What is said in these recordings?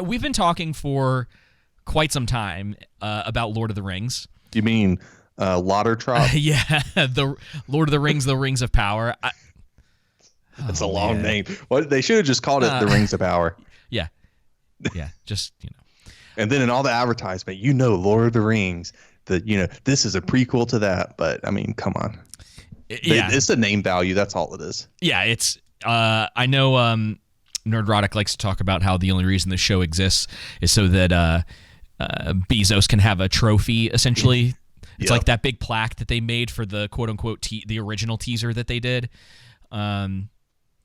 We've been talking for quite some time about Lord of the Rings. You mean LOTR? Yeah, the Lord of the Rings, the Rings of Power. It's a long name. What they should have just called it the Rings of Power. Yeah, just And then in all the advertisement, Lord of the Rings. This is a prequel to that. But I mean, come on. It's the name value. That's all it is. Yeah, it's. I know. Nerdrotic likes to talk about how the only reason the show exists is so that Bezos can have a trophy. Essentially, it's like that big plaque that they made for the quote unquote the original teaser that they did.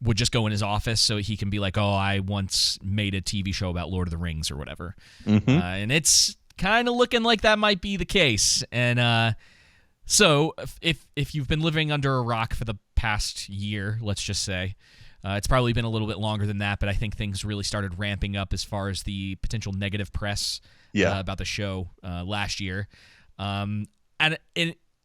Would just go in his office so he can be like, oh, I once made a TV show about Lord of the Rings or whatever. Mm-hmm. And it's kind of looking like that might be the case. And so if you've been living under a rock for the past year, let's just say, it's probably been a little bit longer than that, but I think things really started ramping up as far as the potential negative press about the show last year. And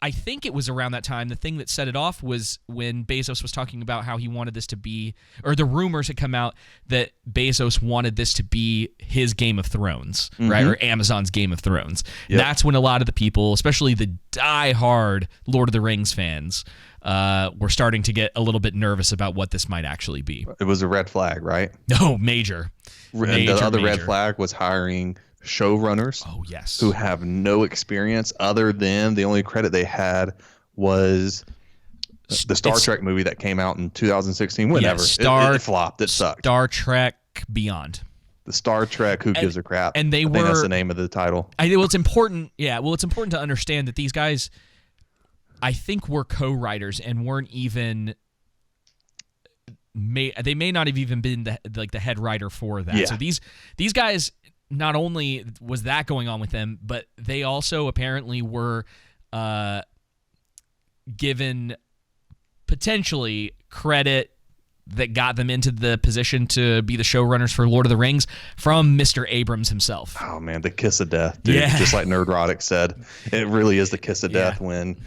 I think it was around that time, the thing that set it off was when Bezos was talking about how he wanted this to be, or the rumors had come out that Bezos wanted this to be his Game of Thrones, right? Or Amazon's Game of Thrones. Yep. That's when a lot of the people, especially the die-hard Lord of the Rings fans, were starting to get a little bit nervous about what this might actually be. It was a red flag, right? No, major. And the other red flag was hiring showrunners who have no experience other than the only credit they had was the Star Trek movie that came out in 2016. Whenever it flopped, it sucked. Star Trek Beyond. The Star Trek Who Gives a Crap. And I think that's the name of the title. It's important. Yeah, well, it's important to understand that these guys, I think, were co-writers and weren't even. They may not have even been the head writer for that. Yeah. So these guys. Not only was that going on with them, but they also apparently were given potentially credit that got them into the position to be the showrunners for Lord of the Rings from Mr. Abrams himself. Oh, man, the kiss of death, dude. Yeah. Just like Nerdrotic said. It really is the kiss of death when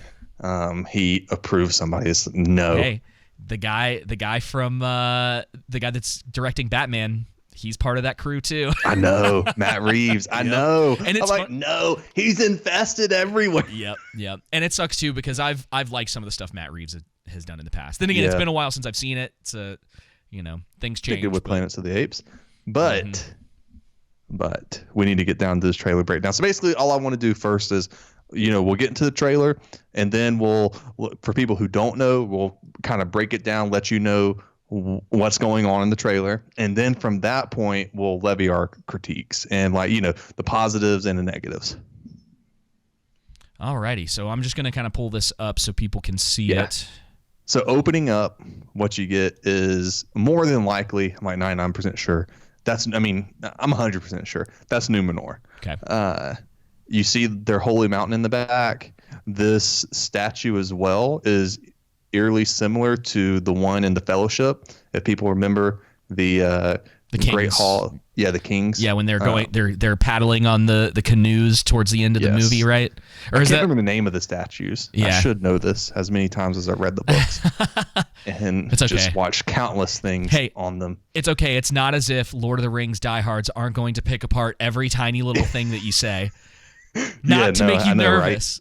he approves somebody's no. Hey, the guy from the guy that's directing Batman, he's part of that crew too. I know, Matt Reeves. I know, and it's no, he's infested everywhere. Yep. And it sucks too because I've liked some of the stuff Matt Reeves has done in the past. Then again, it's been a while since I've seen it. It's things change. Good with Planets of the Apes, but we need to get down to this trailer breakdown. So basically, all I want to do first is, we'll get into the trailer, and then we'll for people who don't know, we'll kind of break it down, let you know what's going on in the trailer, and then from that point we'll levy our critiques and the positives and the negatives. Alrighty, so I'm just going to kind of pull this up so people can see it. So opening up, what you get is more than likely, I'm like 99% sure, I'm 100% sure that's Numenor. Okay. You see their holy mountain in the back. This statue as well is eerily similar to the one in the Fellowship. If people remember the Great Hall, the Kings. Yeah, when they're going, they're paddling on the canoes towards the end of the movie, right? Or I can't remember the name of the statues. Yeah. I should know this as many times as I read the books, and just watched countless things on them. It's okay. It's not as if Lord of the Rings diehards aren't going to pick apart every tiny little thing that you say, not to make you nervous.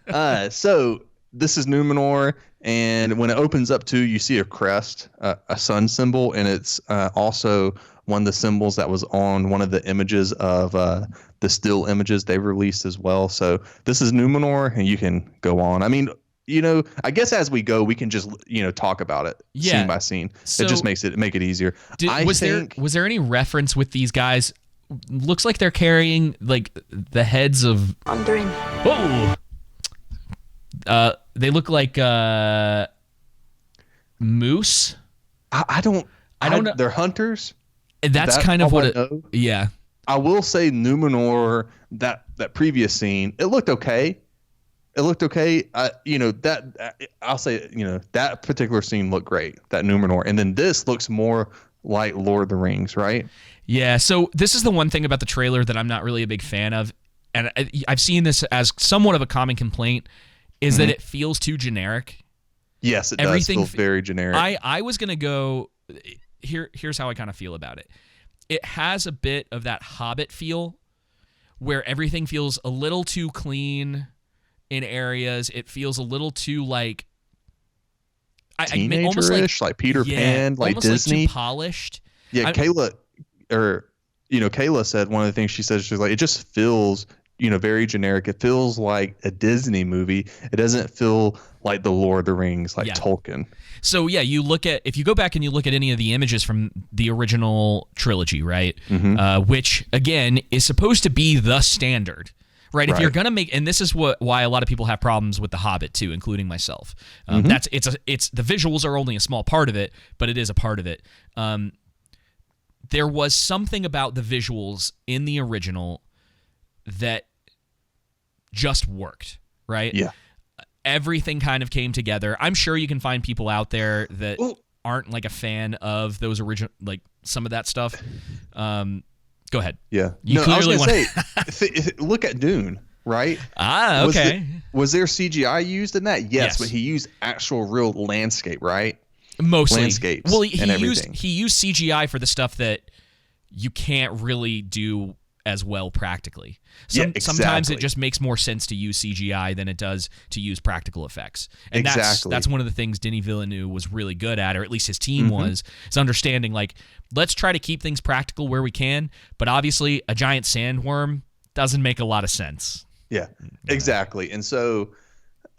Right? So this is Numenor. And when it opens up too, you see a crest, a sun symbol, and it's also one of the symbols that was on one of the images of the still images they released as well. So this is Numenor, and you can go on. I mean, I guess as we go, we can just talk about it scene by scene. So it just make it easier. Was there any reference with these guys? Looks like they're carrying like the heads of Wandering. Whoa. They look like moose. I don't know. They're hunters. That's kind of what yeah. I will say Numenor, that previous scene, it looked okay. I'll say, that particular scene looked great, that Numenor. And then this looks more like Lord of the Rings, right? Yeah, so this is the one thing about the trailer that I'm not really a big fan of. And I've seen this as somewhat of a common complaint, is that it feels too generic. Yes, does feel very generic. I was going to go, here's how I kind of feel about it. it has a bit of that Hobbit feel where everything feels a little too clean in areas. It feels a little too like teenager-ish, like Peter Pan, like Disney, like too polished. Yeah, Kayla said one of the things she said, she was like, it just feels, very generic. It feels like a Disney movie. It doesn't feel like the Lord of the Rings, like Tolkien. So yeah, if you go back and you look at any of the images from the original trilogy, right, which again is supposed to be the standard. Right, if you're gonna make, and this is why a lot of people have problems with The Hobbit too, including myself. It's the visuals are only a small part of it, but it is a part of it. There was something about the visuals in the original that just worked, right? Yeah. Everything kind of came together. I'm sure you can find people out there that aren't like a fan of those original, like some of that stuff. Go ahead. Yeah. I was going to say, look at Dune, right? Okay. Was there CGI used in that? Yes, but he used actual real landscape, right? Mostly. Landscapes. Well, he used CGI for the stuff that you can't really do as well practically. Sometimes it just makes more sense to use CGI than it does to use practical effects. And that's one of the things Denis Villeneuve was really good at, or at least his team was, is understanding, like, let's try to keep things practical where we can, but obviously a giant sandworm doesn't make a lot of sense. Yeah, exactly.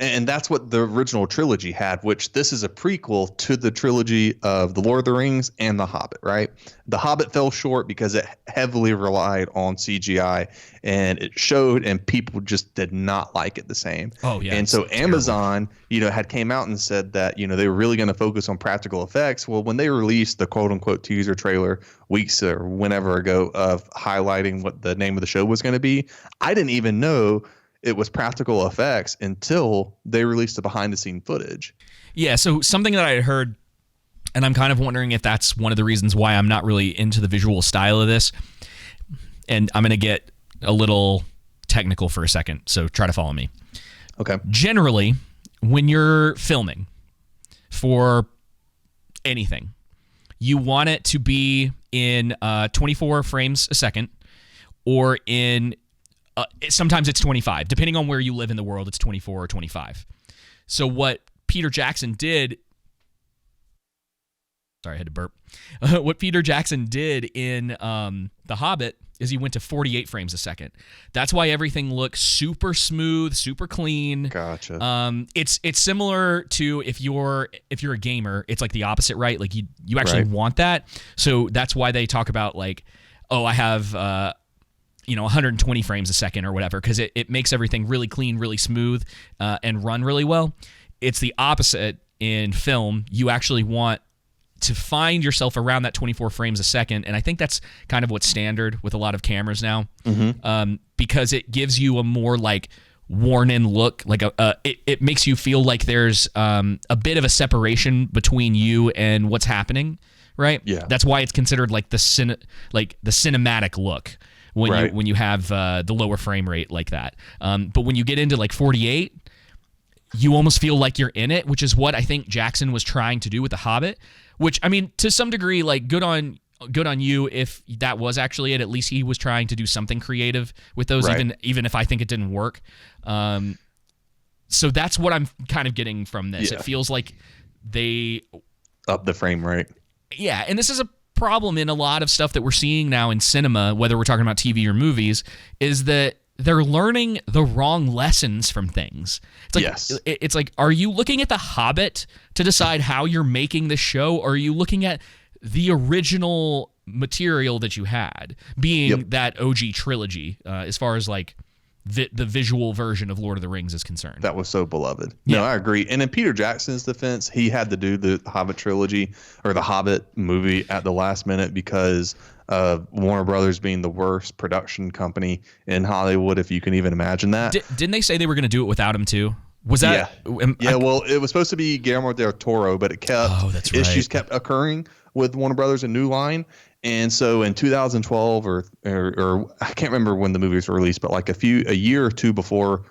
And that's what the original trilogy had, which this is a prequel to the trilogy of The Lord of the Rings and The Hobbit, right? The Hobbit fell short because it heavily relied on CGI, and it showed, and people just did not like it the same. Oh, yeah. And so Amazon, had came out and said that, they were really going to focus on practical effects. Well, when they released the quote-unquote teaser trailer weeks or whenever ago of highlighting what the name of the show was going to be, I didn't even know it was practical effects until they released the behind-the-scene footage. Yeah, so something that I had heard, and I'm kind of wondering if that's one of the reasons why I'm not really into the visual style of this, and I'm going to get a little technical for a second, so try to follow me. Okay. Generally, when you're filming for anything, you want it to be in 24 frames a second, or in sometimes it's 25. Depending on where you live in the world, it's 24 or 25. So what Peter Jackson did... Sorry, I had to burp. What Peter Jackson did in The Hobbit is he went to 48 frames a second. That's why everything looks super smooth, super clean. Gotcha. It's similar to if you're a gamer, it's like the opposite, right? Like you actually want that. So that's why they talk about like, I have 120 frames a second or whatever, because it makes everything really clean, really smooth, and run really well. It's the opposite in film. You actually want to find yourself around that 24 frames a second, and I think that's kind of what's standard with a lot of cameras now, because it gives you a more like worn-in look. Like it makes you feel like there's a bit of a separation between you and what's happening, right? Yeah. That's why it's considered like the cinematic look. When you have the lower frame rate like that. But when you get into like 48, you almost feel like you're in it, which is what I think Jackson was trying to do with The Hobbit, which, I mean, to some degree, like good on you if that was actually it. At least he was trying to do something creative with those, even if I think it didn't work. So that's what I'm kind of getting from this. Yeah. It feels like they... Up the frame rate. Yeah, and this is a problem in a lot of stuff that we're seeing now in cinema, whether we're talking about TV or movies, is that they're learning the wrong lessons from things. It's like, it's like, are you looking at The Hobbit to decide how you're making the show, or are you looking at the original material that you had, being that OG trilogy, as far as like the visual version of Lord of the Rings is concerned? That was so beloved. Yeah. No, I agree. And in Peter Jackson's defense, he had to do the Hobbit trilogy or the Hobbit movie at the last minute because of Warner Brothers being the worst production company in Hollywood, if you can even imagine that. Didn't they say they were going to do it without him too? Was that? Yeah. Well, it was supposed to be Guillermo del Toro, but it kept issues kept occurring with Warner Brothers and New Line. And so in 2012 or I can't remember when the movies were released, but like a year or two before,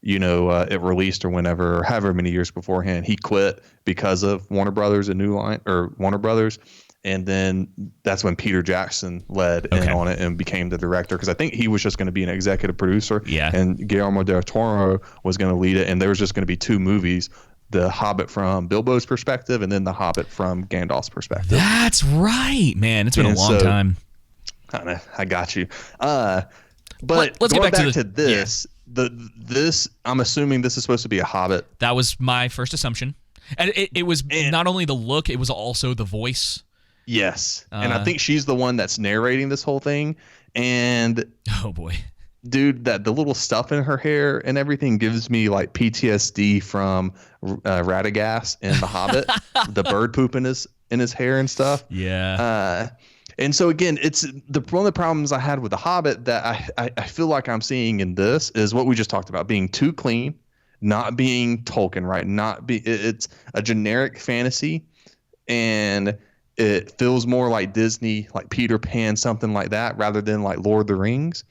it released or whenever, or however many years beforehand, he quit because of Warner Brothers and New Line, or Warner Brothers. and then that's when Peter Jackson led in on it and became the director, because I think he was just going to be an executive producer. Yeah. And Guillermo del Toro was going to lead it, and there was just going to be 2 movies: The Hobbit from Bilbo's perspective, and then The Hobbit from Gandalf's perspective. That's right, man. It's been a long time. I got you. But let's get back to this. This I'm assuming this is supposed to be a Hobbit. That was my first assumption, and it was not only the look, it was also the voice. Yes, and I think she's the one that's narrating this whole thing. And oh boy, dude, that the little stuff in her hair and everything gives me like PTSD from Radagast in The Hobbit, the bird poop in his hair and stuff. Yeah. And so again, it's one of the problems I had with The Hobbit that I feel like I'm seeing in this is what we just talked about, being too clean, not being Tolkien, right? It's a generic fantasy, and it feels more like Disney, like Peter Pan, something like that, rather than like Lord of the Rings.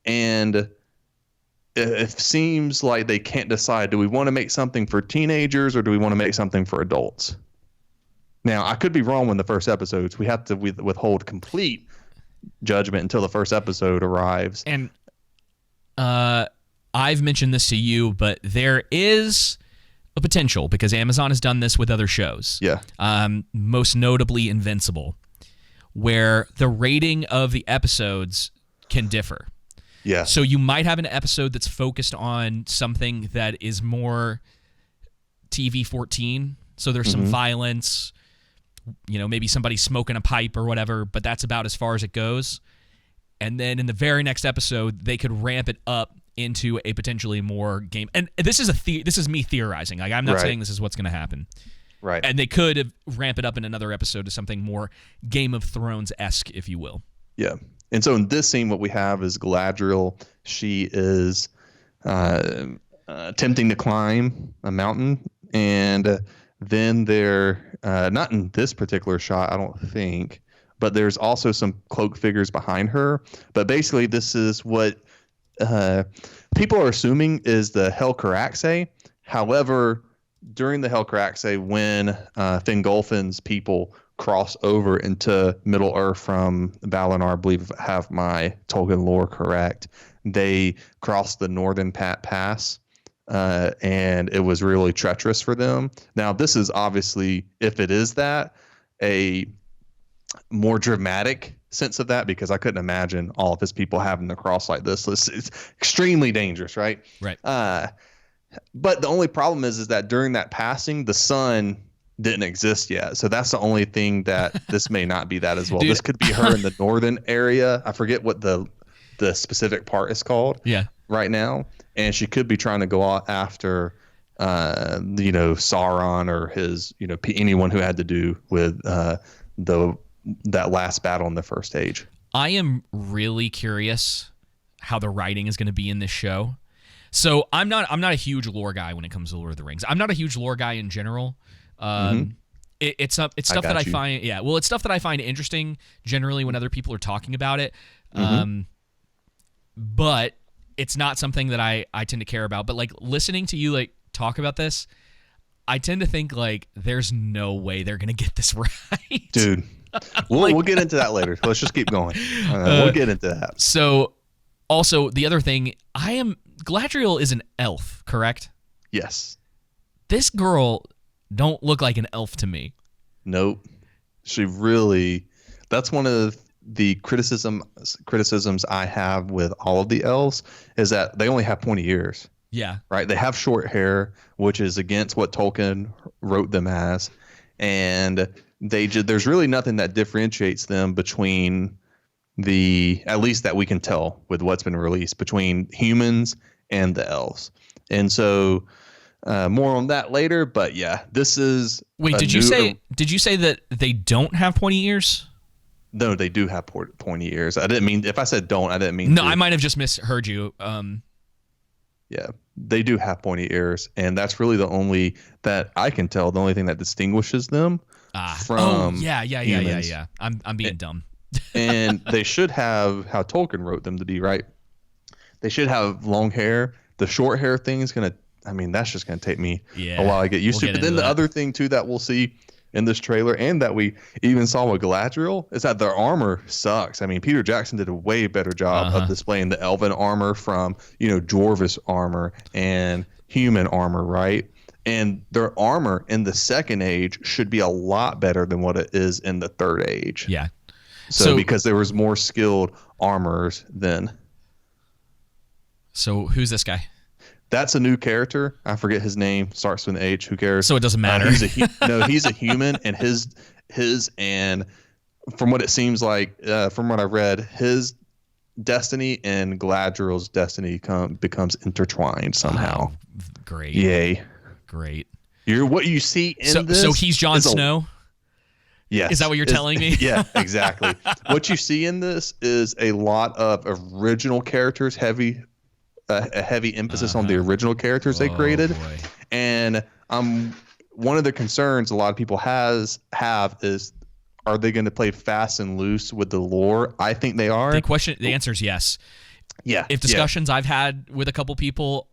And it seems like they can't decide, do we want to make something for teenagers or do we want to make something for adults? Now, I could be wrong with the first episodes. We have to withhold complete judgment until the first episode arrives. And I've mentioned this to you, but there is a potential, because Amazon has done this with other shows. Yeah. Most notably Invincible, where the rating of the episodes can differ. Yeah. So you might have an episode that's focused on something that is more TV-14. So there's some violence, maybe somebody smoking a pipe or whatever, but that's about as far as it goes. And then in the very next episode, they could ramp it up into a potentially more game. And this is me theorizing. Like, I'm not saying this is what's going to happen. Right. And they could ramp it up in another episode to something more Game of Thrones-esque, if you will. Yeah. And so in this scene, what we have is Galadriel. She is attempting to climb a mountain. And then there, not in this particular shot, I don't think, but there's also some cloak figures behind her. But basically, this is what people are assuming is the Helcaraxe. However, during the Helcaraxe, when Fingolfin's people cross over into Middle-earth from Valinor, I believe I have my Tolkien lore correct, they crossed the Northern Pass, and it was really treacherous for them. Now, this is obviously, if it is that, a more dramatic sense of that, because I couldn't imagine all of his people having to cross like this. It's extremely dangerous, right? Right. But the only problem is that during that passing, the sun didn't exist yet. So that's the only thing that this may not be that as well. Dude. This could be her in the northern area. I forget what the specific part is called. Yeah. Right now, and she could be trying to go out after, Sauron or his, anyone who had to do with that last battle in the first age. I am really curious how the writing is going to be in this show. So I'm not a huge lore guy when it comes to Lord of the Rings. I'm not a huge lore guy in general. It's stuff that I find it's stuff that I find interesting generally when other people are talking about it. But it's not something that I tend to care about. But like listening to you like talk about this, I tend to think like there's no way they're gonna get this right, dude. We'll get into that later. Let's just keep going. We'll get into that. So, also the other thing, Galadriel is an elf, correct? Yes. This girl don't look like an elf to me. Nope. That's one of the criticisms I have with all of the elves is that they only have pointy ears. Yeah. Right. They have short hair, which is against what Tolkien wrote them as. And there's really nothing that differentiates them between at least that we can tell with what's been released, between humans and the elves. And so more on that later. But yeah, this is. Wait, did you say that they don't have pointy ears? No, they do have pointy ears. I didn't mean, if I said don't, I didn't mean No, to. I might have just misheard you. Yeah, they do have pointy ears, and that's really the only that I can tell. The only thing that distinguishes them from humans. Yeah. I'm being dumb. And they should have how Tolkien wrote them to be, right? They should have long hair. The short hair thing is that's just gonna take me a while to get used to. But then the other thing too that we'll see in this trailer, and that we even saw with Galadriel, is that their armor sucks. I mean, Peter Jackson did a way better job of displaying the elven armor from, Dwarvish armor and human armor, right? And their armor in the second age should be a lot better than what it is in the third age. Yeah. So because there was more skilled armorers then. So who's this guy? That's a new character. I forget his name. Starts with an H. Who cares? So it doesn't matter. He's a human, and his and from what it seems like, from what I read, his destiny and Galadriel's destiny becomes intertwined somehow. Oh, great. Yay. Great. What you see in this. So he's Jon Snow? Yes. Is that what you're telling me? Yeah, exactly. What you see in this is a lot of original characters, a heavy emphasis on the original characters they created. Boy. And one of the concerns a lot of people have is, are they going to play fast and loose with the lore? I think they are. The answer is yes. Yeah. If discussions I've had with a couple people,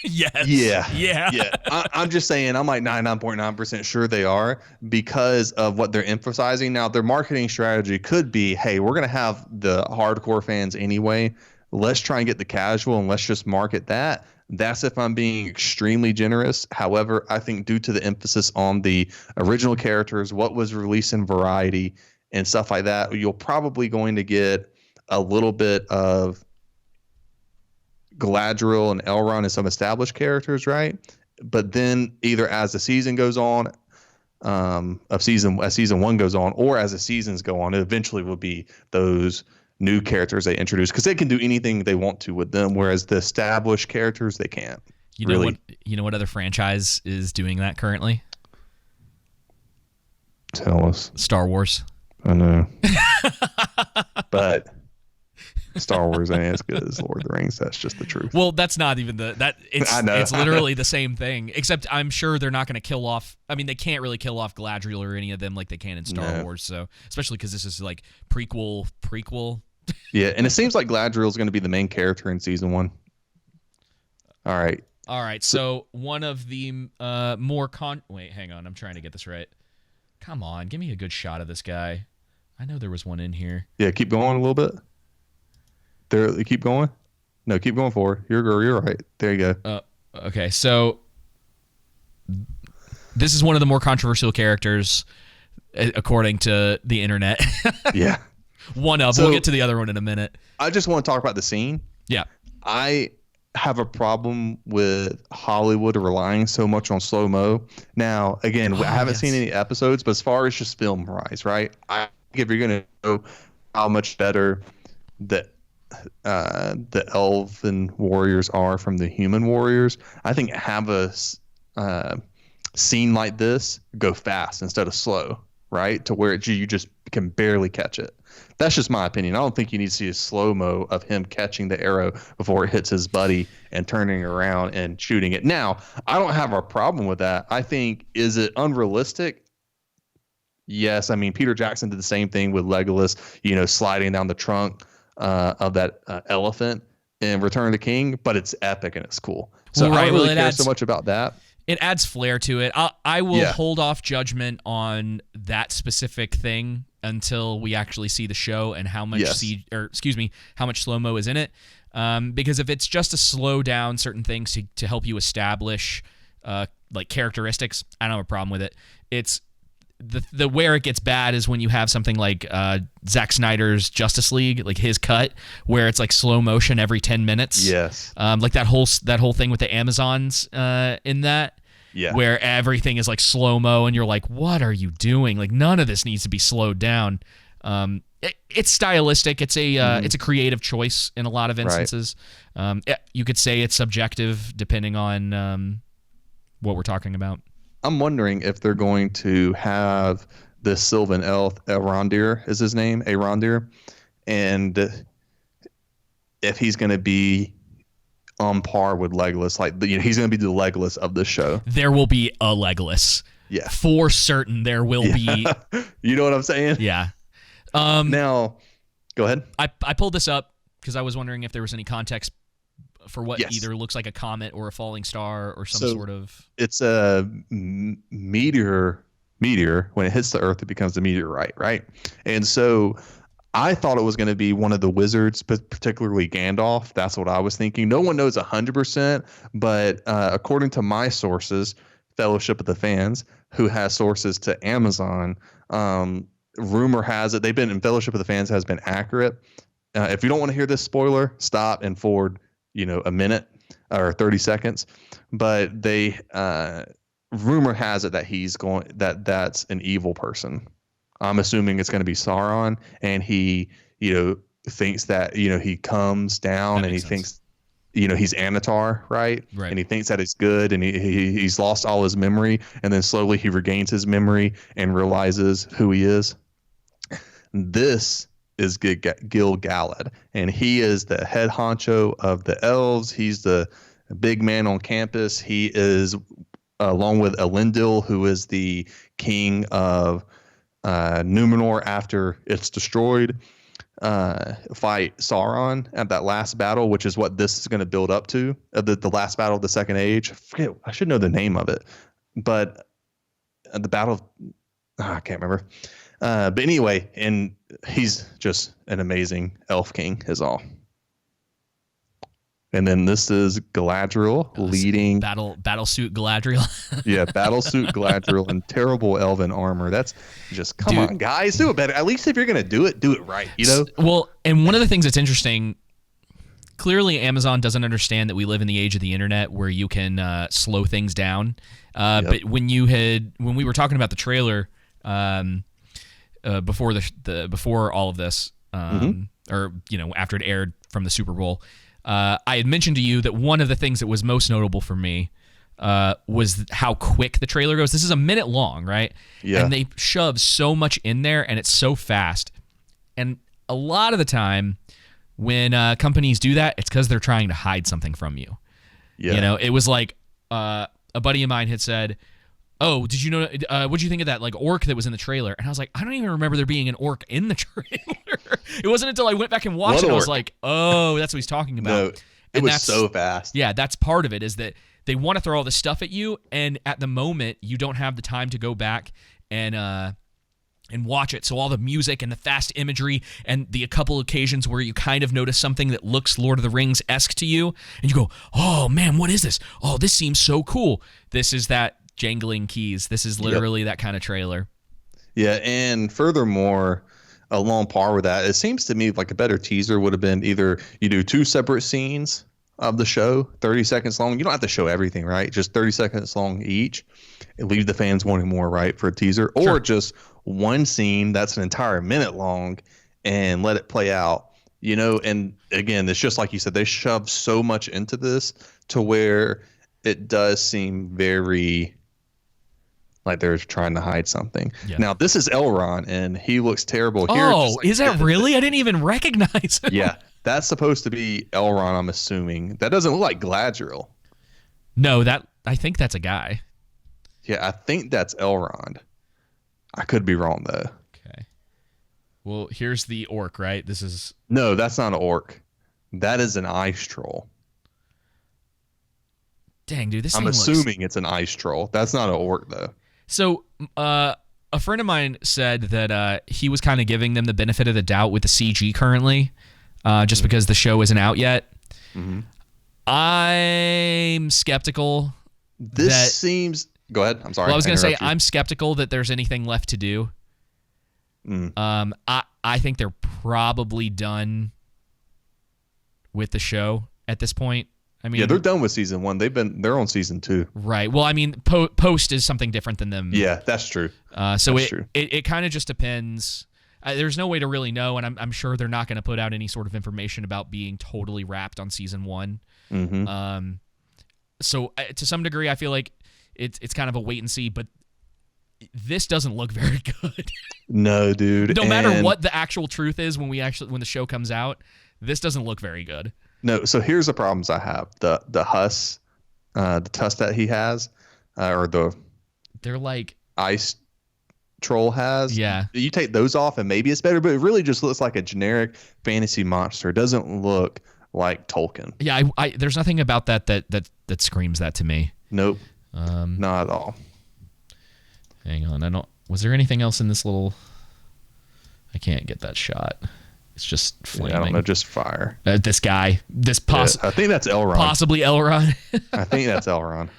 yes. Yeah. I'm just saying, I'm like 99.9% sure they are, because of what they're emphasizing. Now, their marketing strategy could be, hey, we're going to have the hardcore fans anyway. Let's try and get the casual, and let's just market that. That's if I'm being extremely generous. However, I think due to the emphasis on the original characters, what was released in Variety and stuff like that, you're probably going to get a little bit of Galadriel and Elrond and some established characters, right? But then either as the season goes on, as season one goes on, or as the seasons go on, it eventually will be those new characters they introduce, because they can do anything they want to with them, whereas the established characters they can't. You know what other franchise is doing that currently? Tell us. Star Wars. I know. But Star Wars ain't as good as Lord of the Rings. That's just the truth. Well, that's not even I know. It's literally the same thing, except I'm sure they're not going to kill off. I mean, they can't really kill off Galadriel or any of them like they can in Star Wars. So, especially because this is like prequel. Yeah, and it seems like Galadriel is going to be the main character in season one. All right. So one of the wait, hang on. I'm trying to get this right. Come on, give me a good shot of this guy. I know there was one in here. Yeah, keep going a little bit. There, keep going. No, keep going forward. You're right. There you go. Okay, so this is one of the more controversial characters, according to the internet. Yeah. One of. We'll get to the other one in a minute. I just want to talk about the scene. Yeah. I have a problem with Hollywood relying so much on slow-mo. Now, again, I haven't seen any episodes, but as far as just film-wise, right? I think if you're going to know how much better the elven warriors are from the human warriors, I think have a scene like this go fast instead of slow, right? To where you just can barely catch it. That's just my opinion. I don't think you need to see a slow-mo of him catching the arrow before it hits his buddy and turning around and shooting it. Now, I don't have a problem with that. I think, is it unrealistic? Yes. I mean, Peter Jackson did the same thing with Legolas, sliding down the trunk of that elephant in Return of the King, but it's epic and it's cool. So I don't really care so much about that. It adds flair to it. I will hold off judgment on that specific thing until we actually see the show and how much how much slow-mo is in it. Because if it's just to slow down certain things to help you establish like characteristics, I don't have a problem with it. It's the where it gets bad is when you have something like Zack Snyder's Justice League, like his cut, where it's like slow motion every 10 minutes. Yes. Like that whole thing with the Amazons in that. Yeah. Where everything is like slow-mo and you're like, what are you doing? Like none of this needs to be slowed down. It's stylistic. It's a creative choice in a lot of instances. Right. You could say it's subjective depending on what we're talking about. I'm wondering if they're going to have this Sylvan elf, Arondir is his name, Arondir, and if he's going to be on par with Legolas, like he's going to be the Legolas of this show. There will be a Legolas. Yeah, for certain there will be. You know what I'm saying? Yeah. Now, go ahead. I pulled this up because I was wondering if there was any context for what either looks like a comet or a falling star or some sort of. It's a meteor meteor. When it hits the Earth, it becomes a meteorite, right? And so I thought it was going to be one of the wizards, but particularly Gandalf. That's what I was thinking. No one knows 100%, but according to my sources, Fellowship of the Fans, who has sources to Amazon, rumor has it they've been in Fellowship of the Fans has been accurate. If you don't want to hear this spoiler, stop and forward, a minute or 30 seconds. But they rumor has it that that's an evil person. I'm assuming it's going to be Sauron, and he, thinks that, he comes down and he thinks, he's Anatar, right? Right. And he thinks that it's good, and he's lost all his memory, and then slowly he regains his memory and realizes who he is. This is Gil Galad, and he is the head honcho of the elves. He's the big man on campus. He is, along with Elendil, who is the king of Numenor after it's destroyed, fight Sauron at that last battle, which is what this is going to build up to, the last battle of the Second Age. I should know the name of it, but the battle of, I can't remember. But anyway, and he's just an amazing elf king is all. And then this is Galadriel leading battlesuit Galadriel. Yeah, battlesuit Galadriel in terrible elven armor. That's just come on, guys, do it better. At least if you're gonna do it right. Well, and one of the things that's interesting, clearly Amazon doesn't understand that we live in the age of the internet where you can slow things down. But when we were talking about the trailer before all of this, or after it aired from the Super Bowl. I had mentioned to you that one of the things that was most notable for me was how quick the trailer goes. This is a minute long, right? Yeah. And they shove so much in there, and it's so fast. And a lot of the time, when companies do that, it's because they're trying to hide something from you. Yeah. It was like a buddy of mine had said, "Oh, did you know? What'd you think of that orc that was in the trailer?" And I was like, "I don't even remember there being an orc in the trailer." It wasn't until I went back and watched it, I was like, "Oh, that's what he's talking about." No, it was so fast. Yeah, that's part of it, is that they want to throw all this stuff at you, and at the moment, you don't have the time to go back and watch it. So all the music and the fast imagery and the couple occasions where you kind of notice something that looks Lord of the Rings-esque to you, and you go, "Oh man, what is this? Oh, this seems so cool." This is that jangling keys. This is literally that kind of trailer. Yeah, and furthermore, along par with that, it seems to me like a better teaser would have been either you do 2 separate scenes of the show, 30 seconds long. You don't have to show everything, right? Just 30 seconds long each. And leave the fans wanting more, right, for a teaser. Or just one scene that's an entire minute long and let it play out. And again, it's just like you said, they shove so much into this to where it does seem very like they're trying to hide something. Yeah. Now, this is Elrond, and he looks terrible here. Oh, is that really? I didn't even recognize him. Yeah, that's supposed to be Elrond, I'm assuming. That doesn't look like Galadriel. No, I think that's a guy. Yeah, I think that's Elrond. I could be wrong, though. Okay. Well, here's the orc, right? This is... No, that's not an orc. That is an ice troll. Dang, dude, I'm assuming it's an ice troll. That's not an orc, though. So, a friend of mine said that he was kind of giving them the benefit of the doubt with the CG currently, just because the show isn't out yet. Mm-hmm. I'm skeptical. This seems... Go ahead. I'm sorry. Well, I was going to say, I'm skeptical that there's anything left to do. I think they're probably done with the show at this point. I mean, yeah, they're done with season 1. They're on season 2. Right. Well, I mean, post is something different than them. Yeah, that's true. It kind of just depends. There's no way to really know, and I'm sure they're not going to put out any sort of information about being totally wrapped on season 1. Mm-hmm. So to some degree, I feel like it's kind of a wait and see, but this doesn't look very good. No, dude. No matter what the actual truth is when the show comes out, this doesn't look very good. No, so here's the problems I have. The tusk that he has, they're like ice troll has. Yeah. You take those off and maybe it's better, but it really just looks like a generic fantasy monster. It doesn't look like Tolkien. Yeah, there's nothing about that screams that to me. Nope. Not at all. Hang on. Was there anything else in this little... I can't get that shot. It's just flaming. Yeah, I don't know, just fire. This guy. I think that's Elrond. Possibly Elrond. I think that's Elrond.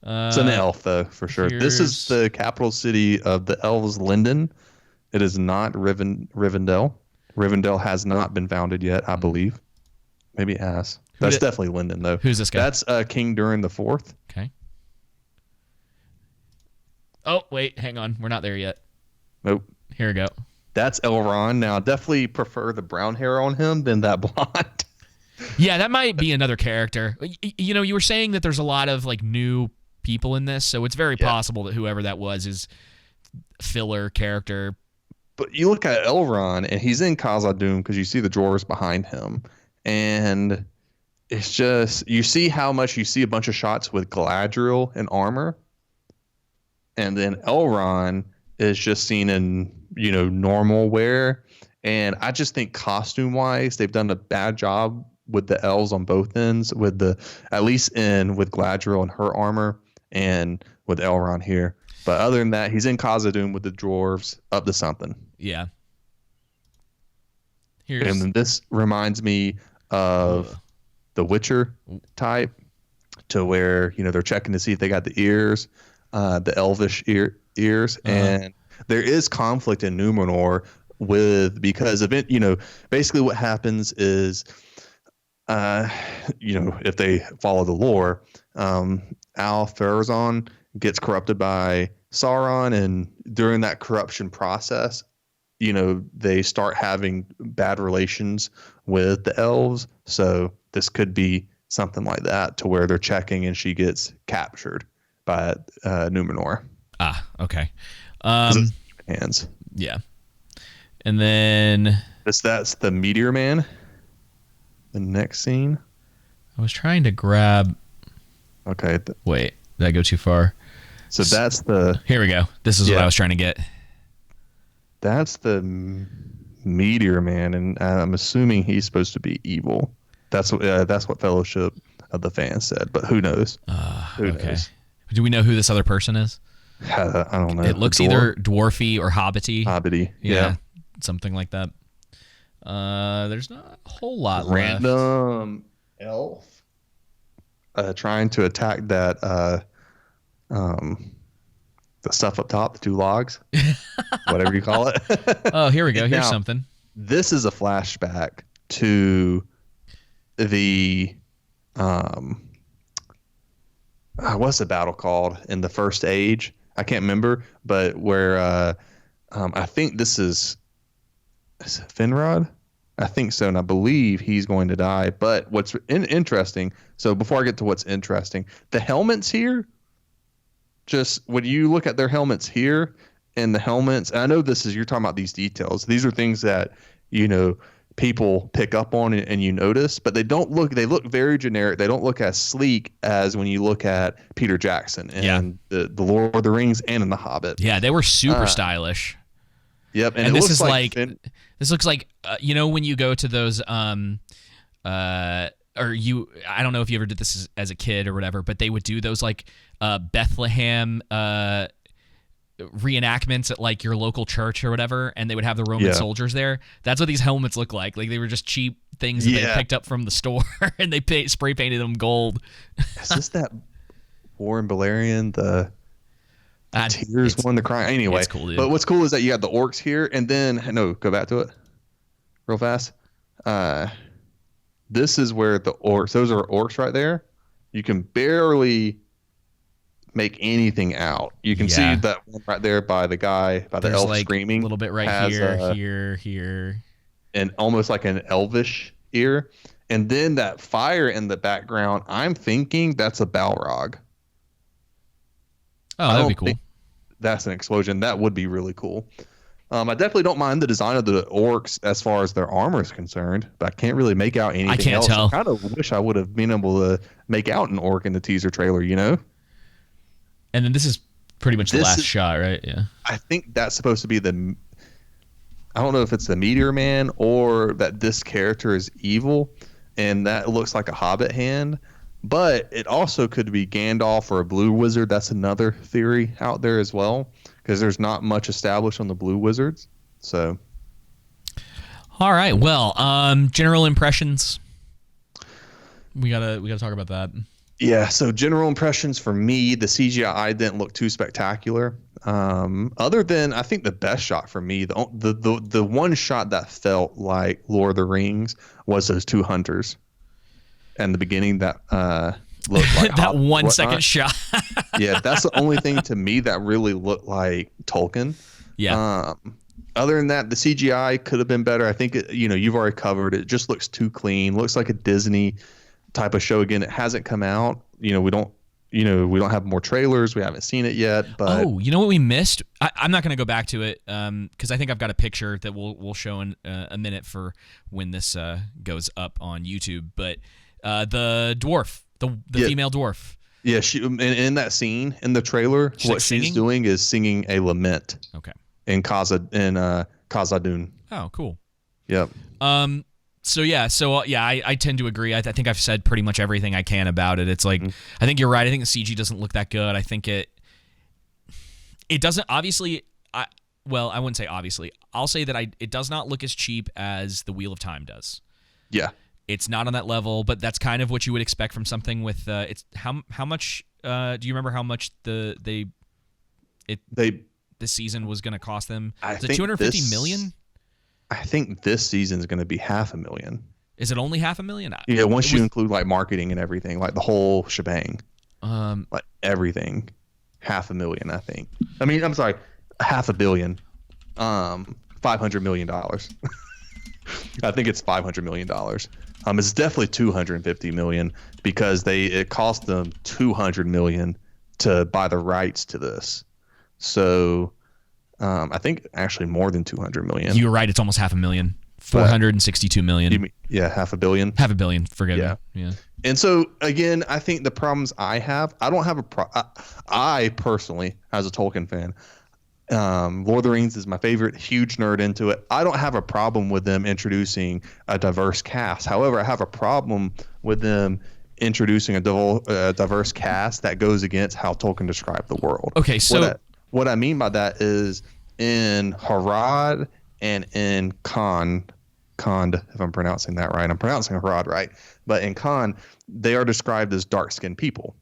It's an elf, though, for sure. This is the capital city of the elves, Linden. It is not Rivendell. Rivendell has not been founded yet, I believe. Maybe it has. That's definitely Linden, though. Who's this guy? That's King Durin the Fourth. Okay. Oh, wait, hang on. We're not there yet. Nope. Here we go. That's Elrond. Now, definitely prefer the brown hair on him than that blonde. Yeah, that might be another character. You know, you were saying that there's a lot of like new people in this, so it's very possible that whoever that was is filler character. But you look at Elrond, and he's in Khazad-dûm because you see the drawers behind him, and it's just you see a bunch of shots with Galadriel and armor, and then Elrond is just seen in normal wear, and I just think costume wise they've done a bad job with the elves on both ends, with Galadriel and her armor, and with Elrond here. But other than that, he's in Khazad-dûm with the dwarves up to something. Yeah. And this reminds me of the Witcher type, to where they're checking to see if they got the ears, the elvish ears, and there is conflict in Numenor because of it. Basically what happens is, if they follow the lore, Al-Pharazôn gets corrupted by Sauron, and during that corruption process, they start having bad relations with the elves. So this could be something like that, to where they're checking and she gets captured by Numenor. Ah, okay. Hands. Yeah. And then that's the Meteor Man. The next scene. I was trying to grab. Okay. Wait, did I go too far? So that's the. Here we go. This is what I was trying to get. That's the Meteor Man, and I'm assuming he's supposed to be evil. That's what Fellowship of the Fans said, but who knows? Who knows? Do we know who this other person is? I don't know. It looks either dwarfy or hobbity. Hobbity, yeah, something like that. There's not a whole lot random elf trying to attack that the stuff up top, the two logs, whatever you call it. Oh, here we go. Here's now, something. This is a flashback to the what's the battle called in the First Age? I can't remember, but where I think this is it Finrod? I think so, and I believe he's going to die. But what's interesting, so before I get to what's interesting, the helmets here, just when you look at their helmets here and the helmets, and I know you're talking about these details. These are things that, people pick up on and you notice, but they look very generic. They don't look as sleek as when you look at Peter Jackson and the Lord of the Rings and in The Hobbit. Yeah, they were super stylish. Yep, and this is like this looks like when you go to those I don't know if you ever did this as a kid or whatever, but they would do those like Bethlehem reenactments at like your local church or whatever, and they would have the Roman soldiers there. That's what these helmets look like. Like they were just cheap things that they picked up from the store and they spray painted them gold. Is this that Warren Balerion, the tears one, the crying? Anyway, it's cool, dude. But what's cool is that you got the orcs here, and then go back to it real fast. This is where the orcs, those are orcs right there. You can barely make anything out. You can see that one right there by the guy, by the elf screaming. A little bit right here, and almost like an elvish ear. And then that fire in the background, I'm thinking that's a Balrog. Oh, that'd be cool. That's an explosion. That would be really cool. I definitely don't mind the design of the orcs as far as their armor is concerned, but I can't really make out anything I can't else. tell. I kind of wish I would have been able to make out an orc in the teaser trailer, And then this is pretty much the last shot, right? Yeah. I think that's supposed to be I don't know if it's the Meteor Man or that this character is evil, and that looks like a Hobbit hand. But it also could be Gandalf or a Blue Wizard. That's another theory out there as well, because there's not much established on the blue wizards. So, all right. Well, general impressions. We gotta talk about that. Yeah. So general impressions for me, the CGI didn't look too spectacular. Other than I think the best shot for me, the one shot that felt like Lord of the Rings was those two hunters, and the beginning that looked like that 1 second shot. Yeah, that's the only thing to me that really looked like Tolkien. Yeah. Other than that, the CGI could have been better. I think you've already covered it. It just looks too clean. Looks like a Disney type of show. Again, it hasn't come out. We don't have more trailers. We haven't seen it yet. But you know what we missed? I'm not going to go back to it because I think I've got a picture that we'll show in a minute for when this goes up on YouTube. But the dwarf, the female dwarf. Yeah, she in that scene in the trailer, she's doing is singing a lament. Okay. In Khazad-dûm. Oh, cool. Yep. I tend to agree. I think I've said pretty much everything I can about it. It's like I think you're right. I think the CG doesn't look that good. I think it doesn't obviously. I wouldn't say obviously. I'll say that it does not look as cheap as the Wheel of Time does. Yeah. It's not on that level, but that's kind of what you would expect from something with it's how much do you remember how much the season was going to cost them? Is it $250 million? I think this season is going to be $500,000. Is it only $500,000? Yeah, once you include like marketing and everything, like the whole shebang, like everything, $500,000. I think. I mean, I'm sorry, $500 million. $500 million. I think it's $500 million. It's definitely $250 million because it cost them $200 million to buy the rights to this. So, I think actually more than $200 million. You're right. It's almost $500,000. $462 million. $500 million. $500 million. Forgive me. Yeah. And so again, I think the problems I don't have I personally, as a Tolkien fan, Lord of the Rings is my favorite. Huge nerd into it. I don't have a problem with them introducing a diverse cast. However, I have a problem with them introducing a diverse cast that goes against how Tolkien described the world. Okay, so what I mean by that is in Harad and in Khand, if I'm pronouncing that right. I'm pronouncing Harad right. But in Khand, they are described as dark-skinned people.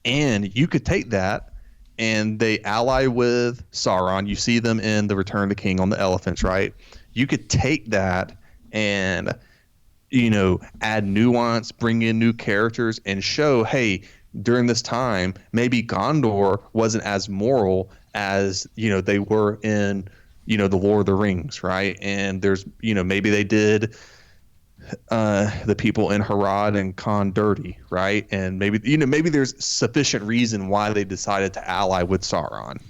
And you could take that and they ally with Sauron. You see them in The Return of the King on the elephants, right? You could take that and, add nuance, bring in new characters and show, hey, during this time, maybe Gondor wasn't as moral as, they were in, the Lord of the Rings, right? And there's, maybe they did the people in Harad and Khand dirty, right? And maybe there's sufficient reason why they decided to ally with Sauron.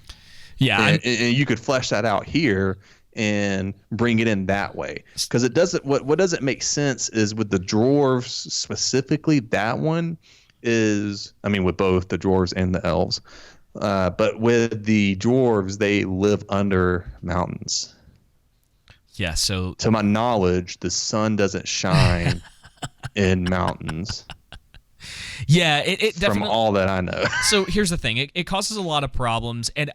Yeah. And you could flesh that out here and bring it in that way. Because it doesn't, what doesn't make sense is with the dwarves specifically, that one is, with both the dwarves and the elves. But with the dwarves, they live under mountains. Yeah, so to my knowledge, the sun doesn't shine in mountains. Yeah, it definitely. From all that I know. So here's the thing: it causes a lot of problems, and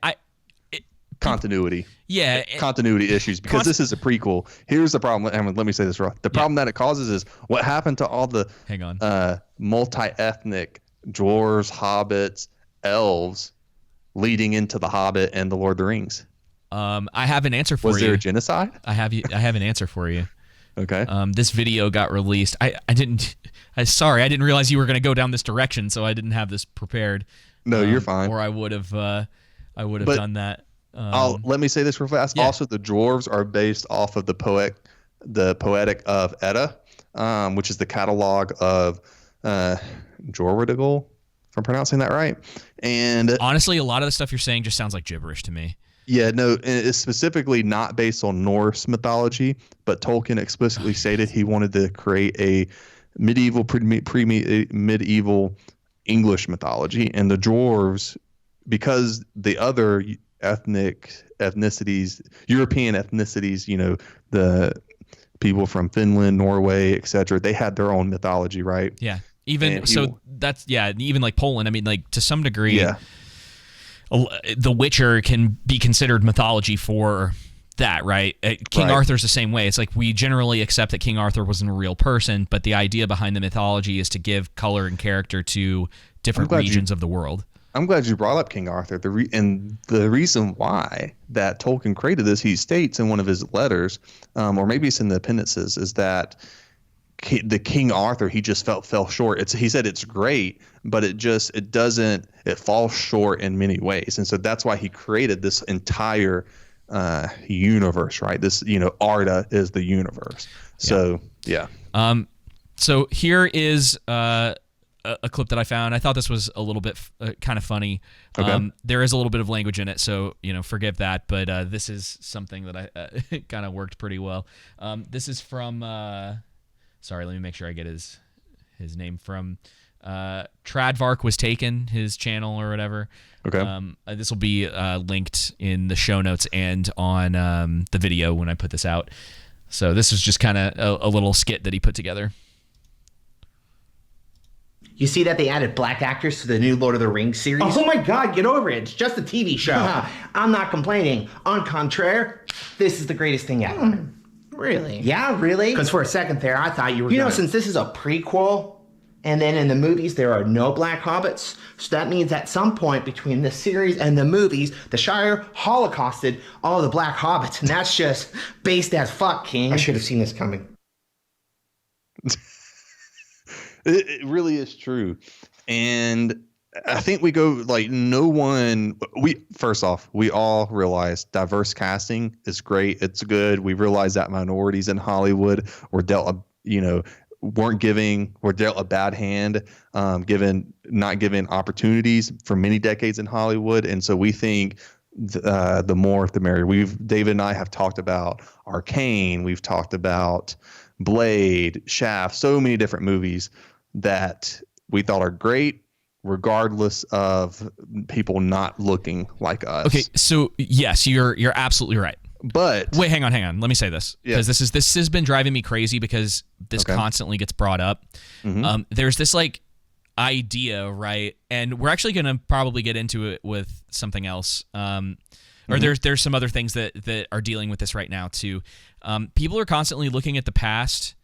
continuity. Yeah, continuity issues because this is a prequel. Here's the problem. And let me say this right. The problem that it causes is what happened to all the multi-ethnic dwarves, hobbits, elves, leading into the Hobbit and the Lord of the Rings. I have an answer for you. Was there a genocide? I have an answer for you. Okay. This video got released. I didn't realize you were going to go down this direction, so I didn't have this prepared. No, you're fine. Or I would have done that. Let me say this real fast. Yeah. Also, the dwarves are based off of the Poetic of Edda, which is the catalog of Jorwedigal, if I'm pronouncing that right. And honestly, a lot of the stuff you're saying just sounds like gibberish to me. Yeah, no, it's specifically not based on Norse mythology, but Tolkien explicitly stated he wanted to create a medieval, medieval English mythology, and the dwarves, because the other ethnicities, European ethnicities, the people from Finland, Norway, etc., they had their own mythology, right? Yeah, even like Poland. I mean, like to some degree. Yeah. The Witcher can be considered mythology for that, right? King Arthur's the same way. It's like we generally accept that King Arthur wasn't a real person, but the idea behind the mythology is to give color and character to different regions of the world. I'm glad you brought up King Arthur. And the reason why that Tolkien created this, he states in one of his letters, or maybe it's in the appendices, is that the King Arthur, he just fell short. He said it's great, but it falls short in many ways. And so that's why he created this entire universe, right? This, Arda is the universe. So, yeah. So here is a clip that I found. I thought this was a little bit kind of funny. Okay. There is a little bit of language in it, so forgive that. But this is something that I kind of worked pretty well. This is from. Sorry, let me make sure I get his name from. TardvarkWasTaken, his channel or whatever. Okay. This will be linked in the show notes and on the video when I put this out. So this is just kind of a little skit that he put together. You see that they added black actors to the new Lord of the Rings series? Oh my God, get over it. It's just a TV show. I'm not complaining. En contraire, this is the greatest thing ever. Really? Yeah, really? Because for a second there, I thought you were since this is a prequel, and then in the movies there are no black hobbits, so that means at some point between the series and the movies, the Shire holocausted all the black hobbits, and that's just based as fuck, King. I should have seen this coming. It really is true. And I think first off, we all realize diverse casting is great. It's good. We realize that minorities in Hollywood were dealt a bad hand, not given opportunities for many decades in Hollywood. And so we think the more the merrier. David and I have talked about Arcane. We've talked about Blade, Shaft, so many different movies that we thought are great, regardless of people not looking like us. Okay, so yes, you're absolutely right. But wait, hang on. Let me say this, because this has been driving me crazy because this constantly gets brought up. Mm-hmm. There's this idea, right? And we're actually going to probably get into it with something else. Or there's some other things that are dealing with this right now too. People are constantly looking at the past.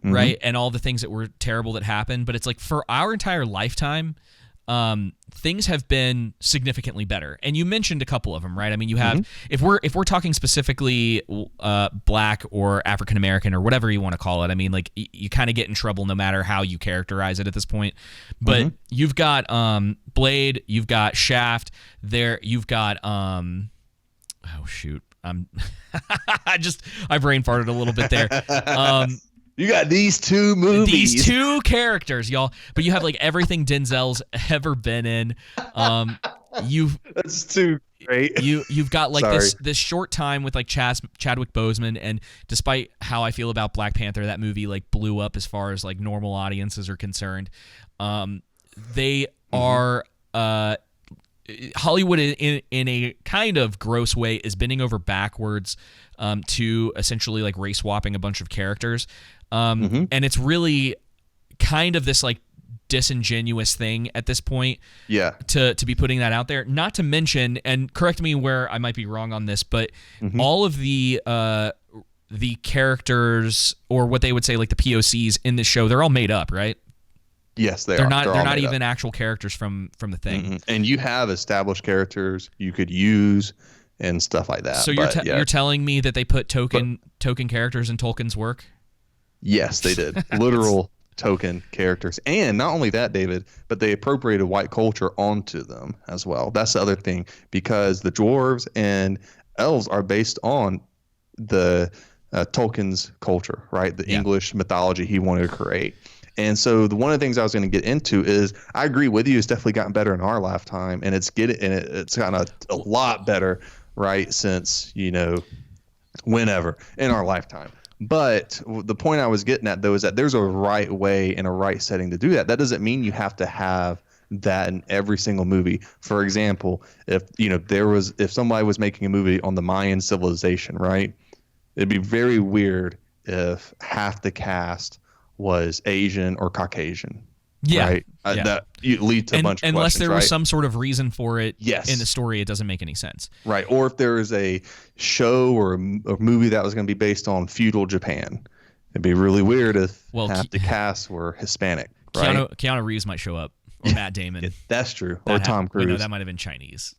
Right, and all the things that were terrible that happened, but it's like for our entire lifetime, things have been significantly better. And you mentioned a couple of them, right? I mean, you have if we're talking specifically black or African American or whatever you want to call it. I mean, like you kind of get in trouble no matter how you characterize it at this point. But you've got Blade, you've got Shaft, you've got oh shoot, I brain farted a little bit there. You got these two movies. These two characters, y'all. But you have everything Denzel's ever been in. That's too great. You've got this short time with Chadwick Boseman, and despite how I feel about Black Panther, that movie blew up as far as normal audiences are concerned. They are Hollywood in a kind of gross way is bending over backwards to essentially race swapping a bunch of characters. And it's really kind of this disingenuous thing at this point. Yeah. To be putting that out there. Not to mention, and correct me where I might be wrong on this, but all of the characters, or what they would say the POCs in this show, they're all made up, right? Yes, they're not. They're not even actual characters from the thing. And you have established characters you could use and stuff like that. So you're telling me that they put token characters in Tolkien's work? Yes, they did. Literal token characters. And not only that, David, but they appropriated white culture onto them as well. That's the other thing, because the dwarves and elves are based on the Tolkien's culture, right? The English mythology he wanted to create. And so one of the things I was going to get into is I agree with you. It's definitely gotten better in our lifetime, and it's gotten a lot better, right? Since, whenever in our lifetime. But the point I was getting at, though, is that there's a right way and a right setting to do that. That doesn't mean you have to have that in every single movie. For example, if somebody was making a movie on the Mayan civilization, right? It'd be very weird if half the cast was Asian or Caucasian. Yeah. Right. Yeah. That you lead to a bunch of unless questions, there was right? some sort of reason for it Yes. in the story, it doesn't make any sense. Right. Or if there is a show or a movie that was going to be based on feudal Japan, it'd be really weird if half the cast were Hispanic, right? Keanu Reeves might show up, or Matt Damon. That's true. Or Tom Cruise. Wait, no, that might have been Chinese.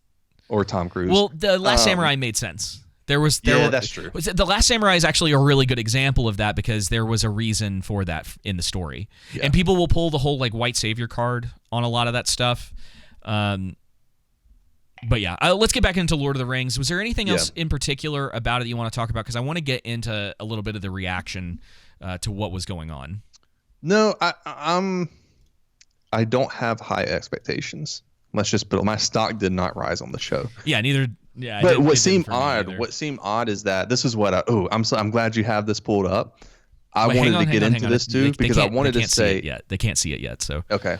Or Tom Cruise. Well, The Last Samurai made sense. That's true. The Last Samurai is actually a really good example of that because there was a reason for that in the story. Yeah. And people will pull the whole like white savior card on a lot of that stuff. But yeah, let's get back into Lord of the Rings. Was there anything else in particular about it you want to talk about? Because I want to get into a little bit of the reaction to what was going on. No, I don't have high expectations. Let's just put it. My stock did not rise on the show. Yeah, neither. Yeah, but what seemed odd is that this is what I'm glad you have this pulled up. I wanted to get into this too because I wanted to say they can't see it yet. So okay,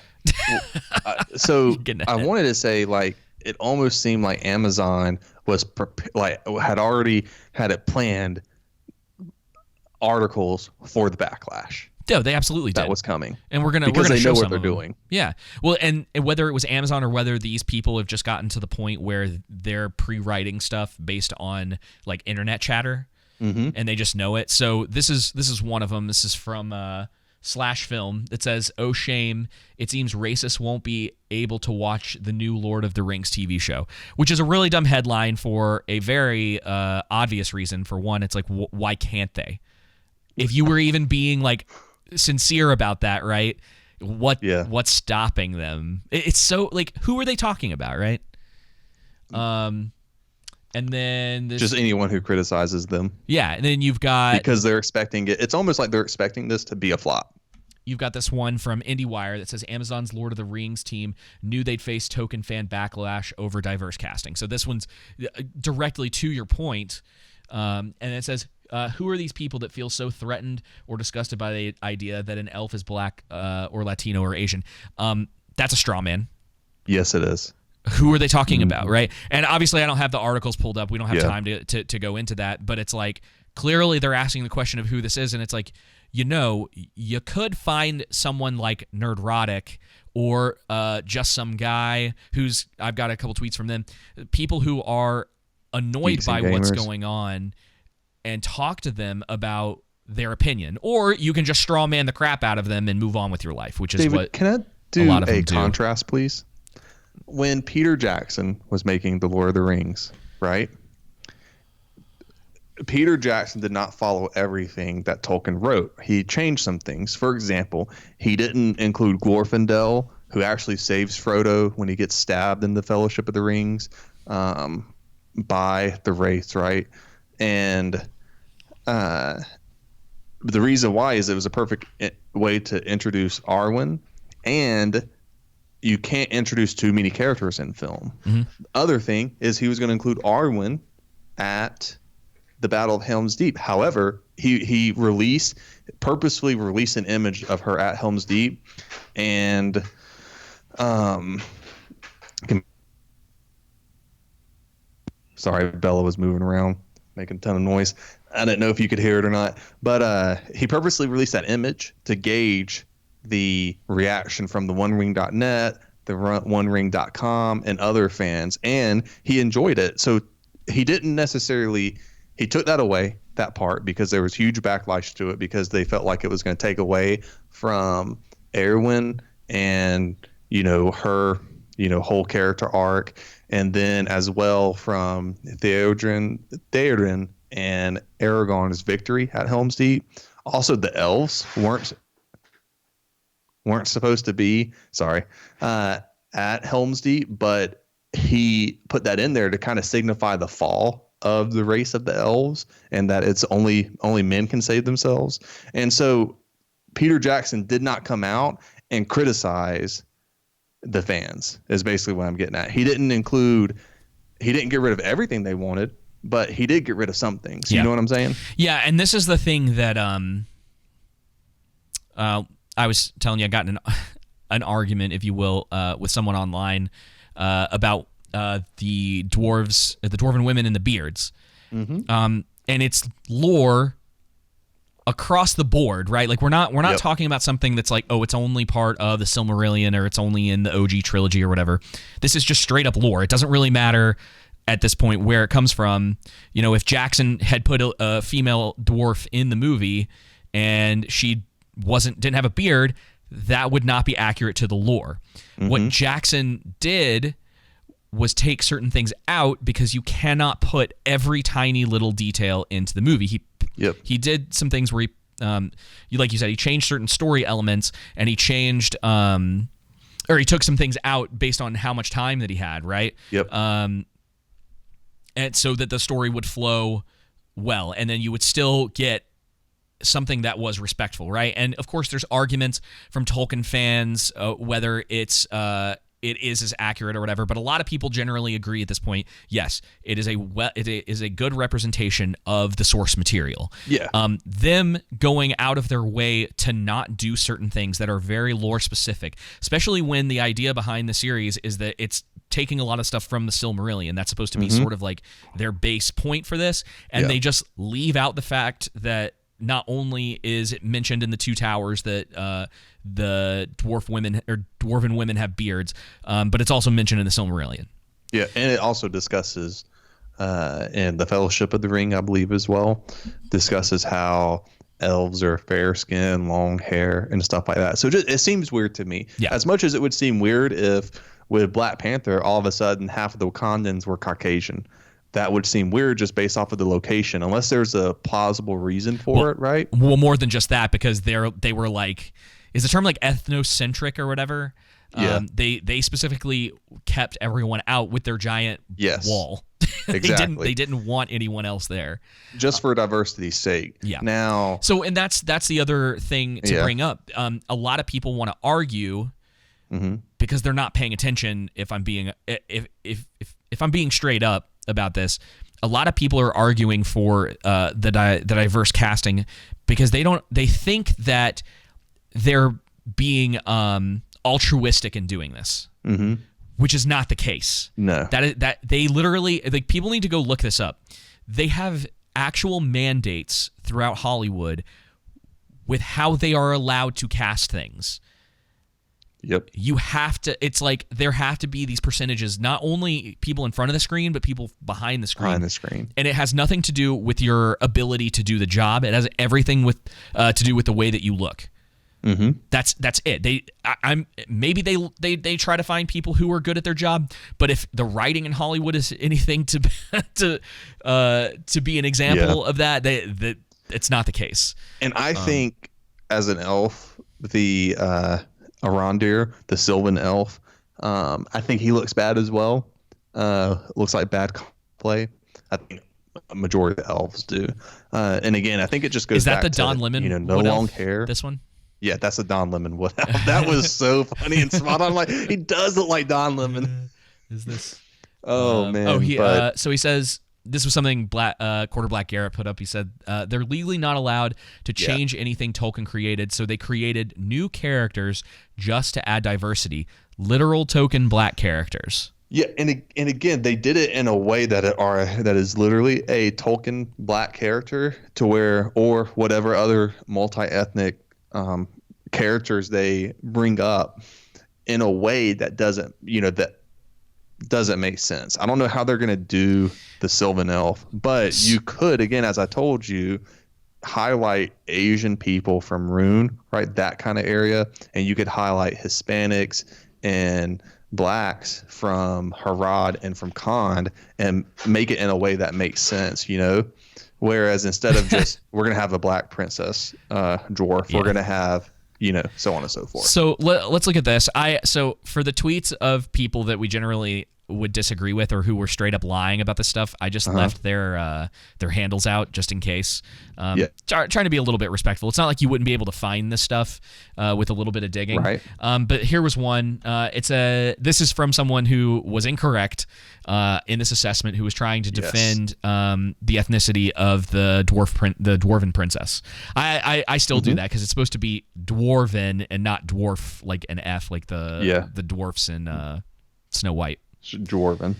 so I wanted to say like it almost seemed like Amazon was had already had it planned articles for the backlash. Yeah, they absolutely did. That was coming, and we're gonna they show know what some they're of them. doing. Yeah, well, and whether it was Amazon or whether these people have just gotten to the point where they're pre-writing stuff based on like internet chatter, and they just know it. So this is one of them. This is from Slash Film. It says, "Oh shame! It seems racists won't be able to watch the new Lord of the Rings TV show," which is a really dumb headline for a very obvious reason. For one, it's like why can't they? If you were even being like sincere about that, right? What's stopping them? It's so like, who are they talking about, right? And then just anyone who criticizes them. Yeah, and then you've got because they're expecting it. It's almost like they're expecting this to be a flop. You've got this one from IndieWire that says Amazon's Lord of the Rings team knew they'd face token fan backlash over diverse casting. So this one's directly to your point, and it says, who are these people that feel so threatened or disgusted by the idea that an elf is black or Latino or Asian? That's a straw man. Yes, it is. Who are they talking about, right? And obviously I don't have the articles pulled up. We don't have time to go into that. But it's like, clearly they're asking the question of who this is. And it's like, you could find someone like Nerdrotic or just some guy I've got a couple tweets from them, people who are annoyed by what's going on, and talk to them about their opinion. Or you can just straw man the crap out of them and move on with your life, which is David, what can I do a lot of them contrast, please? When Peter Jackson was making The Lord of the Rings, right? Peter Jackson did not follow everything that Tolkien wrote. He changed some things. For example, he didn't include Glorfindel, who actually saves Frodo when he gets stabbed in the Fellowship of the Rings by the Wraiths, right? And the reason why is it was a perfect way to introduce Arwen, and you can't introduce too many characters in film. The other thing is he was going to include Arwen at the Battle of Helm's Deep. However, he purposefully released an image of her at Helm's Deep, and sorry, Bella was moving around, making a ton of noise. I didn't know if you could hear it or not, but he purposely released that image to gauge the reaction from the OneRing.net, the OneRing.com, and other fans, and he enjoyed it. So he didn't necessarily – he took that away, that part, because there was huge backlash to it because they felt like it was going to take away from Arwen and, her, whole character arc, and then as well from Theoden and Aragorn's victory at Helm's Deep. Also, the elves weren't supposed to be at Helm's Deep, but he put that in there to kind of signify the fall of the race of the elves and that it's only men can save themselves. And so Peter Jackson did not come out and criticize the fans is basically what I'm getting at. He didn't get rid of everything they wanted, but he did get rid of some things. You know what I'm saying? Yeah, and this is the thing that I was telling you. I got in an argument, if you will, with someone online about the dwarves, the dwarven women and the beards. And it's lore across the board, right? Like we're not Yep. talking about something that's like, oh, it's only part of the Silmarillion or it's only in the OG trilogy or whatever. This is just straight up lore. It doesn't really matter at this point where it comes from. You know, if Jackson had put a female dwarf in the movie and she didn't have a beard, that would not be accurate to the lore. What Jackson did was take certain things out because you cannot put every tiny little detail into the movie. He did some things where like you said, he changed certain story elements, and he changed or he took some things out based on how much time that he had, right? Yep. And so that the story would flow well, and then you would still get something that was respectful, right? And of course, there's arguments from Tolkien fans whether it is as accurate or whatever, but a lot of people generally agree at this point. Yes, it is a good representation of the source material. Yeah. Them going out of their way to not do certain things that are very lore specific, especially when the idea behind the series is that it's taking a lot of stuff from the Silmarillion. That's supposed to be sort of like their base point for this, and they just leave out the fact that not only is it mentioned in the Two Towers that the dwarven women have beards, but it's also mentioned in the Silmarillion. Yeah, and it also discusses in the Fellowship of the Ring, I believe, as well, discusses how elves are fair skin, long hair, and stuff like that. So it seems weird to me. Yeah. As much as it would seem weird if with Black Panther, all of a sudden half of the Wakandans were Caucasian. That would seem weird just based off of the location, unless there's a plausible reason for it, right? Well, more than just that, because they were like, is the term like ethnocentric or whatever? Yeah. They specifically kept everyone out with their giant wall. Exactly. They didn't want anyone else there. Just for diversity's sake. Yeah. Now. So, and that's the other thing to bring up. A lot of people want to argue because they're not paying attention. If I'm being straight up about this, a lot of people are arguing for the diverse casting because they think that they're being altruistic in doing this, which is not the case. No, that they literally, like, people need to go look this up. They have actual mandates throughout Hollywood with how they are allowed to cast things. Yep. You have to, it's like there have to be these percentages, not only people in front of the screen, but people behind the screen. Behind the screen. And it has nothing to do with your ability to do the job. It has everything with to do with the way that you look. That's it. Maybe they try to find people who are good at their job, but if the writing in Hollywood is anything to be an example of that, it's not the case. And I think as an elf, the Arondir, the Sylvan elf, I think he looks bad as well. Looks like bad play. I think a majority of the elves do. And again, I think it just goes back to, is that the Don Lemon no wood long elf, hair. this one? Yeah, that's a Don Lemon wood elf. That was so funny and spot on. Like, he does look like Don Lemon. Is this? Oh, man. So he says, this was something Quarter Black Garrett put up. He said, they're legally not allowed to change anything Tolkien created, so they created new characters just to add diversity. Literal token black characters. Yeah, and again, they did it in a way that is literally a Tolkien black character to where, or whatever other multi-ethnic characters they bring up in a way that doesn't make sense. I don't know how they're going to do the Sylvan Elf, but you could, again, as I told you, highlight Asian people from Rune, right? That kind of area. And you could highlight Hispanics and blacks from Harad and from Khand and make it in a way that makes sense, Whereas instead of just, we're going to have a black princess dwarf, we're going to have, so on and so forth. So let's look at this. So for the tweets of people that we generally would disagree with or who were straight up lying about this stuff, I just left their handles out just in case. Trying to be a little bit respectful. It's not like you wouldn't be able to find this stuff with a little bit of digging. Right. But here was one. This is from someone who was incorrect in this assessment, who was trying to defend the ethnicity of the dwarven princess. I still do that because it's supposed to be dwarven and not dwarf, like an F, like the dwarfs in Snow White. Dwarven.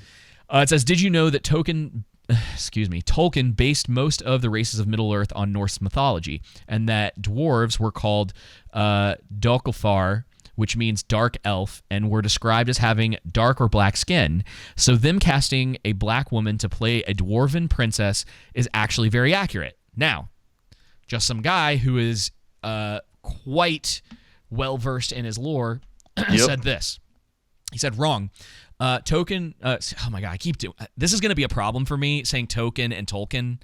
It says, did you know that Tolkien Tolkien based most of the races of Middle-earth on Norse mythology, and that dwarves were called Dökkelfar, which means dark elf, and were described as having dark or black skin. So them casting a black woman to play a dwarven princess is actually very accurate. Now, just some guy who is quite well-versed in his lore said this. He said, wrong. Token, oh my God, I keep doing, this is going to be a problem for me, saying token and Tolkien.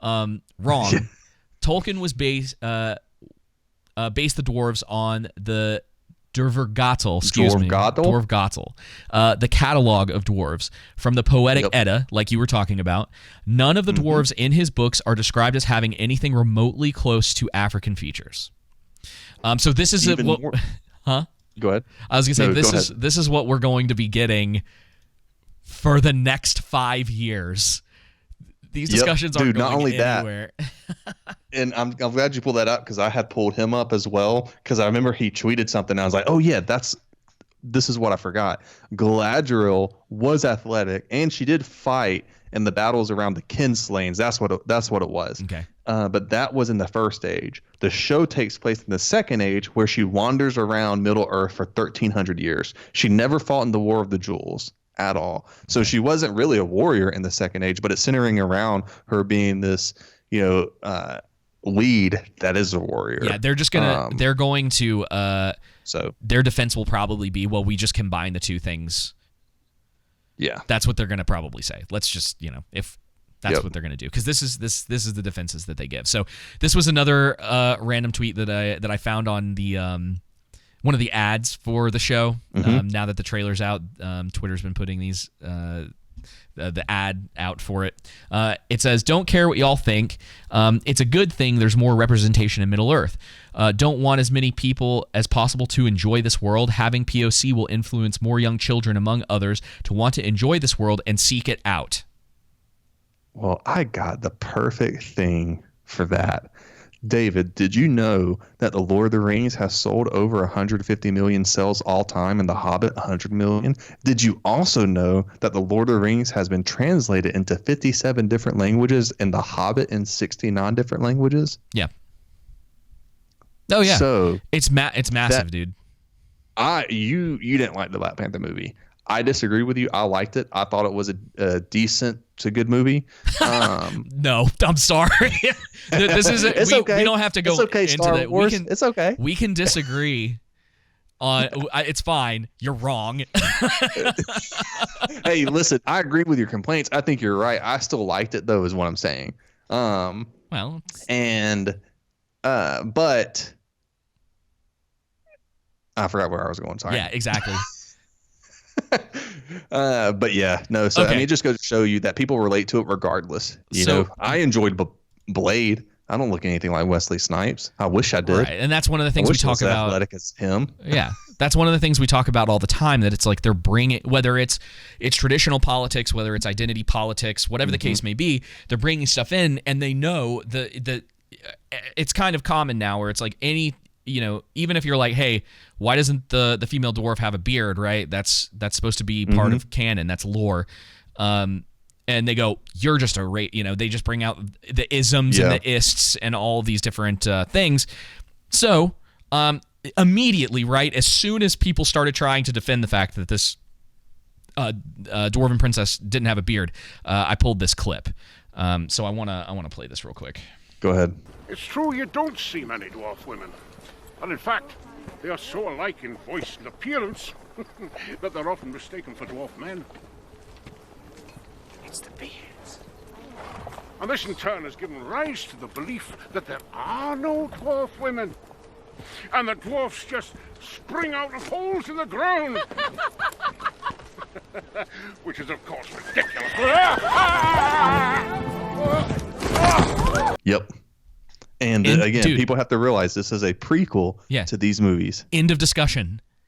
Wrong. Tolkien was based the dwarves on the Dwarfgatl, the catalog of dwarves from the Poetic Edda, like you were talking about. None of the dwarves in his books are described as having anything remotely close to African features. So this is huh? Go ahead. I was going to say this is what we're going to be getting for the next 5 years. These discussions aren't going anywhere. And I'm glad you pulled that up, because I had pulled him up as well, because I remember he tweeted something and I was like, oh yeah, this is what I forgot. Galadriel was athletic, and she did fight in the battles around the Kinslayings. That's what it was. Okay. But that was in the first age. The show takes place in the second age, where she wanders around Middle Earth for 1,300 years. She never fought in the War of the Jewels at all. So she wasn't really a warrior in the second age, but it's centering around her being this, lead that is a warrior. Yeah, they're going to so their defense will probably be, well, we just combine the two things. Yeah. That's what they're going to probably say. Let's just, if that's what they're going to do, because this is the defenses that they give. So this was another random tweet that I found on the one of the ads for the show. Now that the trailer's out, Twitter's been putting these the ad out for it. It says, "Don't care what y'all think. It's a good thing there's more representation in Middle Earth. Don't want as many people as possible to enjoy this world. Having POC will influence more young children, among others, to want to enjoy this world and seek it out." Well, I got the perfect thing for that. David, did you know that The Lord of the Rings has sold over 150 million sales all time, and The Hobbit 100 million? Did you also know that The Lord of the Rings has been translated into 57 different languages, and The Hobbit in 69 different languages? Yeah. Oh yeah. So it's massive, dude. You didn't like the Black Panther movie. I disagree with you. I liked it. I thought it was a decent to good movie. No, I'm sorry. This is it's okay. We don't have to go into that. It's okay. We can disagree on. It's fine. You're wrong. Hey, listen. I agree with your complaints. I think you're right. I still liked it, though, is what I'm saying. But I forgot where I was going. Sorry. Yeah, exactly. But yeah, no. So okay. I mean, it just goes to show you that people relate to it regardless. You know, I enjoyed Blade. I don't look anything like Wesley Snipes. I wish I did. Right, and that's one of the things we talk about. Athletic as him. Yeah, that's one of the things we talk about all the time. That it's like they're bringing, whether it's traditional politics, whether it's identity politics, whatever the case may be, they're bringing stuff in, and they know the it's kind of common now where it's like any. Even if you're like, hey, why doesn't the female dwarf have a beard, right? That's supposed to be part of canon. That's lore. And they go, you're just they just bring out the isms and the ists and all these different things. So immediately, right, as soon as people started trying to defend the fact that this dwarven princess didn't have a beard, I pulled this clip. So I wanna play this real quick. Go ahead. It's true you don't see many dwarf women. And in fact, they are so alike in voice and appearance that they're often mistaken for dwarf men. It's the beards. And this in turn has given rise to the belief that there are no dwarf women. And that dwarfs just spring out of holes in the ground. Which is, of course, ridiculous. Yep. And again, people have to realize this is a prequel to these movies. End of discussion.